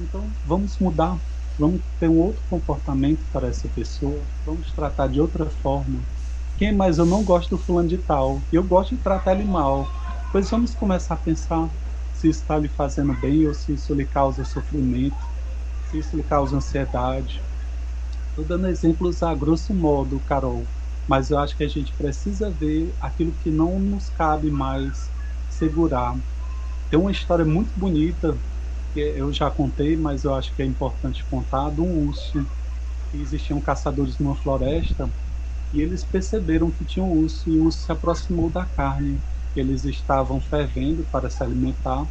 então vamos mudar, vamos ter um outro comportamento para essa pessoa, vamos tratar de outra forma. Mas eu não gosto do fulano de tal, eu gosto de tratar ele mal. Pois vamos começar a pensar se isso está lhe fazendo bem ou se isso lhe causa sofrimento, se isso lhe causa ansiedade. Estou dando exemplos a grosso modo, Carol. mas eu acho que a gente precisa ver aquilo que não nos cabe mais segurar. Tem uma história muito bonita, que eu já contei, mas eu acho que é importante contar, de um urso. Que existiam caçadores numa floresta e eles perceberam que tinha um urso, e o urso se aproximou da carne. Eles estavam fervendo para se alimentar,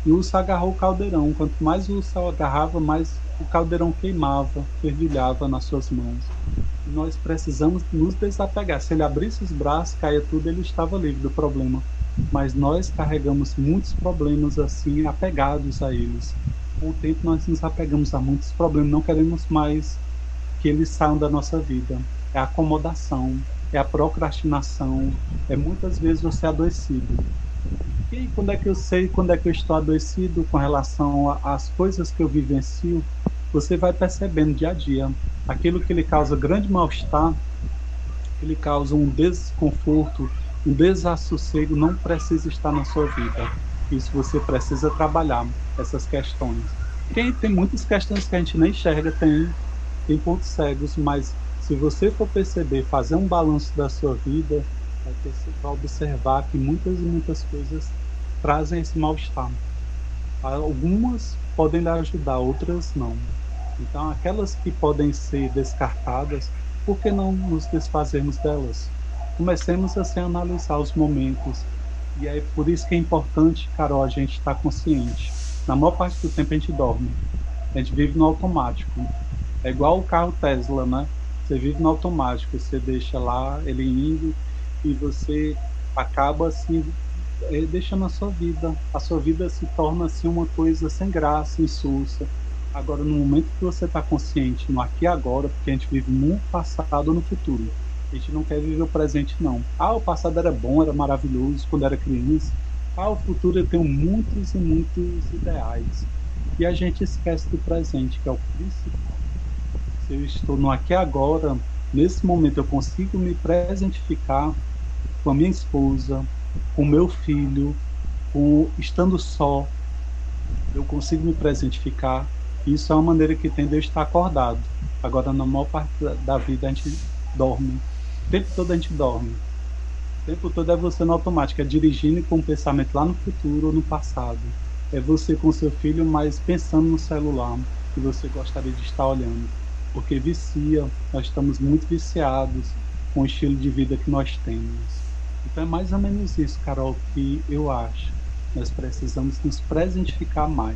e o urso agarrou o caldeirão. Quanto mais o urso agarrava, mais o caldeirão queimava, fervilhava nas suas mãos. E nós precisamos nos desapegar. Se ele abrisse os braços, caía tudo, ele estava livre do problema. Mas nós carregamos muitos problemas assim, apegados a eles. Com o tempo nós nos apegamos a muitos problemas, não queremos mais que eles saiam da nossa vida. É a acomodação, é a procrastinação, é muitas vezes você adoecido. E quando é que eu sei quando é que eu estou adoecido com relação às coisas que eu vivencio? Você vai percebendo dia a dia. Aquilo que lhe causa grande mal-estar, que lhe causa um desconforto, um desassossego, não precisa estar na sua vida. Isso você precisa trabalhar, essas questões. Tem muitas questões que a gente nem enxerga, tem pontos cegos, mas se você for perceber, fazer um balanço da sua vida, vai observar que muitas e muitas coisas trazem esse mal-estar. Algumas podem lhe ajudar, outras não. Então, aquelas que podem ser descartadas, por que não nos desfazermos delas? Comecemos assim a analisar os momentos. E é por isso que é importante, Carol, a gente estar consciente. Na maior parte do tempo a gente dorme. A gente vive no automático. É igual o carro Tesla, né? Você vive no automático, você deixa lá ele indo e você acaba assim deixando a sua vida se torna assim uma coisa sem graça, insulsa. Agora, no momento que você está consciente no aqui e agora, porque a gente vive no passado ou no futuro, a gente não quer viver o presente, não. O passado era bom, era maravilhoso quando era criança. O futuro eu tenho muitos e muitos ideais, e a gente esquece do presente, que é o principal. Se eu estou no aqui e agora, nesse momento eu consigo me presentificar com a minha esposa, com o meu filho, estando só, eu consigo me presentificar. Isso é uma maneira que tem de eu estar acordado. Agora, na maior parte da vida, a gente dorme. O tempo todo a gente dorme. O tempo todo é você no automático, é dirigindo com um pensamento lá no futuro ou no passado. É você com seu filho, mas pensando no celular que você gostaria de estar olhando. Porque vicia, nós estamos muito viciados com o estilo de vida que nós temos. Então é mais ou menos isso, Carol, que eu acho. Nós precisamos nos presentificar mais.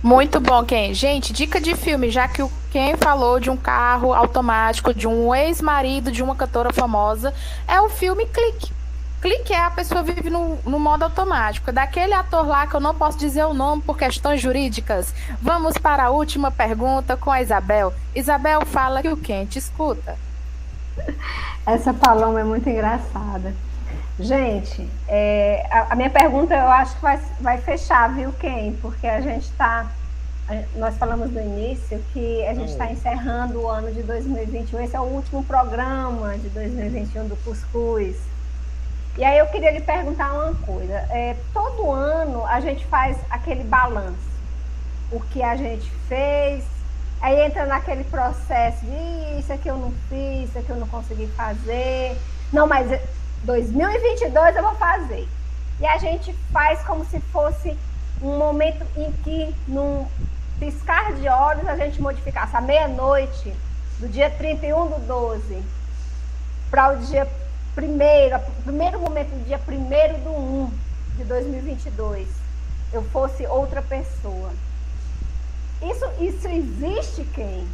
Muito bom, Ken. Gente, dica de filme, já que o Ken falou de um carro automático, de um ex-marido de uma cantora famosa, é o filme Clique. Clique é a pessoa vive no modo automático. Daquele ator lá que eu não posso dizer o nome por questões jurídicas. Vamos para a última pergunta com a Isabel. Isabel, fala que o Ken te escuta. Essa Paloma é muito engraçada. Gente, a minha pergunta eu acho que vai fechar, viu, Ken? Porque nós falamos no início que a gente está encerrando o ano de 2021. Esse é o último programa de 2021 do Cuscuz. E aí eu queria lhe perguntar uma coisa. Todo ano a gente faz aquele balanço. O que a gente fez, aí entra naquele processo de isso aqui eu não fiz, isso aqui eu não consegui fazer. Não, mas 2022 eu vou fazer. E a gente faz como se fosse um momento em que, num piscar de olhos, a gente modificasse a meia-noite do dia 31/12 para o dia primeiro momento do dia 1/1 de 2022, eu fosse outra pessoa. Isso existe, Ken?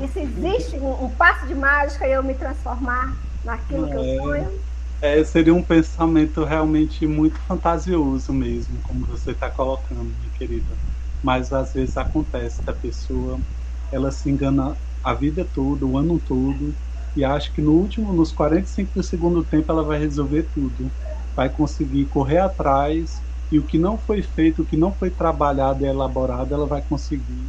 Isso existe um passo de mágica e eu me transformar naquilo que eu sonho? Seria um pensamento realmente muito fantasioso mesmo, como você está colocando, minha querida. Mas às vezes acontece da pessoa, ela se engana a vida toda, o ano todo, e acha que nos 45 do segundo tempo ela vai resolver tudo, vai conseguir correr atrás, e o que não foi feito, o que não foi trabalhado e elaborado, ela vai conseguir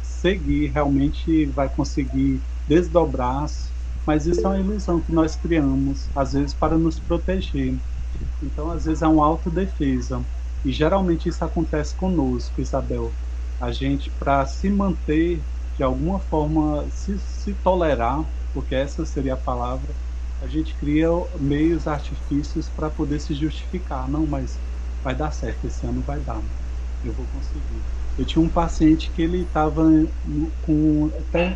seguir, realmente vai conseguir desdobrar-se. Mas isso é uma ilusão que nós criamos, às vezes para nos proteger. Então, às vezes é uma autodefesa, e geralmente isso acontece conosco, Isabel. A gente, para se manter de alguma forma se tolerar, porque essa seria a palavra, a gente cria meios, artifícios para poder se justificar. Não, mas vai dar certo, esse ano vai dar, eu vou conseguir. Eu tinha um paciente que ele estava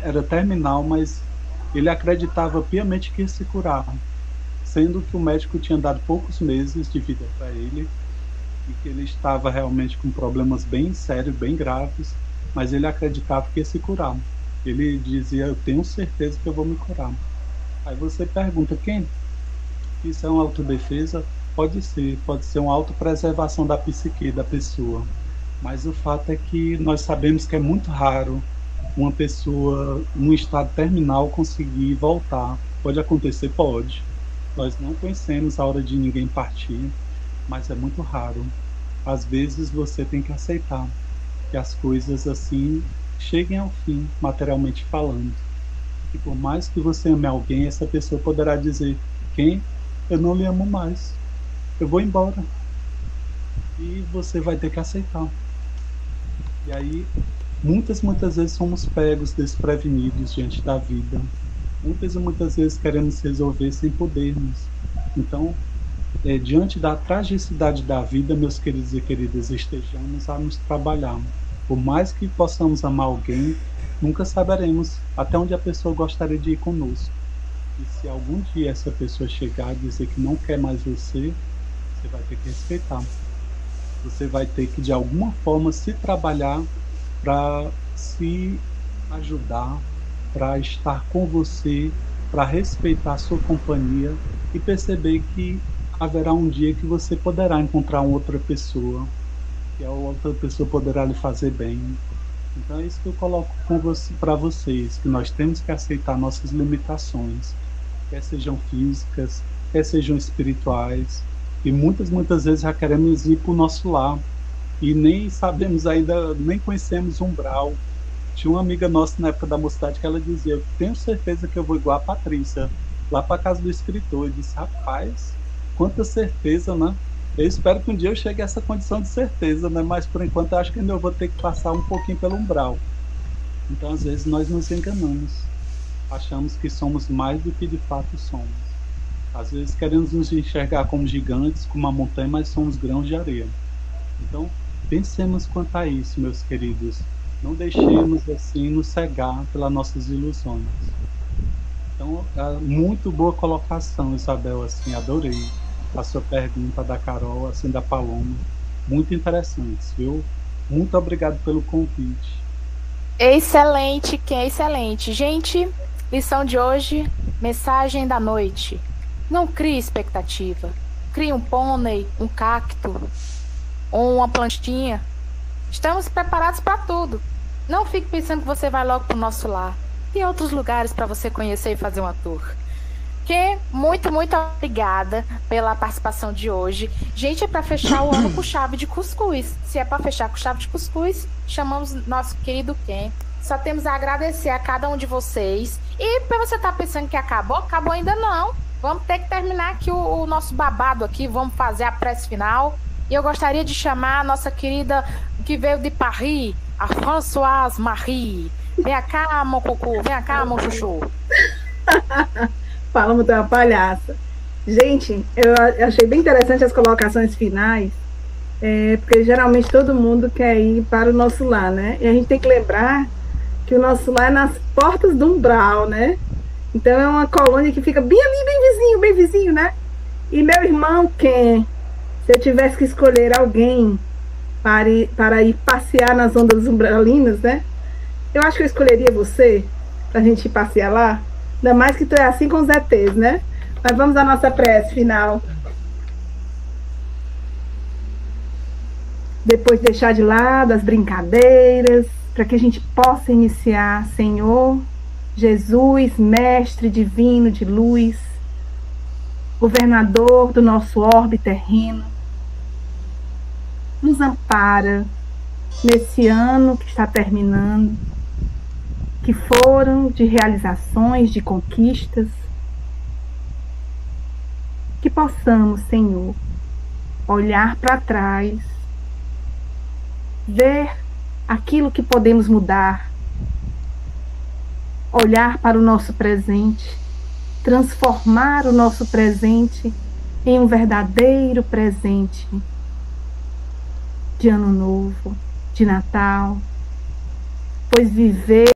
era terminal, mas ele acreditava piamente que ia se curar, sendo que o médico tinha dado poucos meses de vida para ele e que ele estava realmente com problemas bem sérios, bem graves, mas ele acreditava que ia se curar. Ele dizia, eu tenho certeza que eu vou me curar. Aí você pergunta, quem? Isso é uma autodefesa? Pode ser uma autopreservação da psique da pessoa. Mas o fato é que nós sabemos que é muito raro uma pessoa num estado terminal conseguir voltar. Pode acontecer? Pode. Nós não conhecemos a hora de ninguém partir, mas é muito raro. Às vezes você tem que aceitar que as coisas assim cheguem ao fim, materialmente falando. E por mais que você ame alguém, essa pessoa poderá dizer, quem? Eu não lhe amo mais. Eu vou embora. E você vai ter que aceitar. E aí, muitas vezes somos pegos desprevenidos diante da vida. Muitas vezes queremos resolver sem podermos. Então, diante da tragicidade da vida, meus queridos e queridas, estejamos a nos trabalhar. Por mais que possamos amar alguém, nunca saberemos até onde a pessoa gostaria de ir conosco. E se algum dia essa pessoa chegar e dizer que não quer mais você vai ter que respeitar. Você vai ter que, de alguma forma, se trabalhar para se ajudar, para estar com você, para respeitar a sua companhia e perceber que haverá um dia que você poderá encontrar uma outra pessoa, que a outra pessoa poderá lhe fazer bem. Então é isso que eu coloco para vocês, que nós temos que aceitar nossas limitações, quer sejam físicas, quer sejam espirituais, e muitas vezes já queremos ir para o nosso lar, e nem sabemos ainda, nem conhecemos o umbral. Tinha uma amiga nossa na época da mocidade que ela dizia, eu tenho certeza que eu vou igual a Patrícia, lá para a casa do escritor. Eu disse, rapaz, quanta certeza, né? Eu espero que um dia eu chegue a essa condição de certeza, né? Mas por enquanto eu acho que ainda eu vou ter que passar um pouquinho pelo umbral. Então às vezes nós nos enganamos, achamos que somos mais do que de fato somos. Às vezes queremos nos enxergar como gigantes, como uma montanha, mas somos grãos de areia. Então pensemos quanto a isso, meus queridos. Não deixemos assim nos cegar pelas nossas ilusões. Então, muito boa colocação, Isabel, assim, adorei a sua pergunta da Carol, assim, da Paloma. Muito interessantes, viu? Muito obrigado pelo convite. Excelente, que é excelente. Gente, lição de hoje, mensagem da noite. Não crie expectativa. Crie um pônei, um cacto, ou uma plantinha. Estamos preparados para tudo. Não fique pensando que você vai logo para o nosso lar. Tem outros lugares para você conhecer e fazer uma tour. Muito obrigada pela participação de hoje. Gente, é para fechar o ano com chave de cuscuz. Se é para fechar com chave de cuscuz, chamamos nosso querido Ken. Só temos a agradecer a cada um de vocês. E para você estar pensando que acabou ainda não. Vamos ter que terminar aqui o nosso babado aqui. Vamos fazer a prece final. E eu gostaria de chamar a nossa querida que veio de Paris, a Françoise Marie. Vem cá, meu cocô. Vem cá, meu chuchu. Paloma, tu é uma palhaça. Gente, eu achei bem interessante as colocações finais, porque geralmente todo mundo quer ir para o nosso lar, né? E a gente tem que lembrar que o nosso lar é nas portas do umbral, né? Então é uma colônia que fica bem ali, bem vizinho, né? E meu irmão, Ken, se eu tivesse que escolher alguém para ir passear nas ondas umbralinas, né? Eu acho que eu escolheria você, pra gente ir passear lá. Ainda mais que tu é assim com os ETs, né? Mas vamos à nossa prece final. Depois deixar de lado as brincadeiras, para que a gente possa iniciar, Senhor, Jesus, Mestre divino de luz, governador do nosso orbe terreno, nos ampara nesse ano que está terminando, que foram de realizações, de conquistas, que possamos, Senhor, olhar para trás, ver aquilo que podemos mudar, olhar para o nosso presente, transformar o nosso presente em um verdadeiro presente de Ano Novo, de Natal, pois viver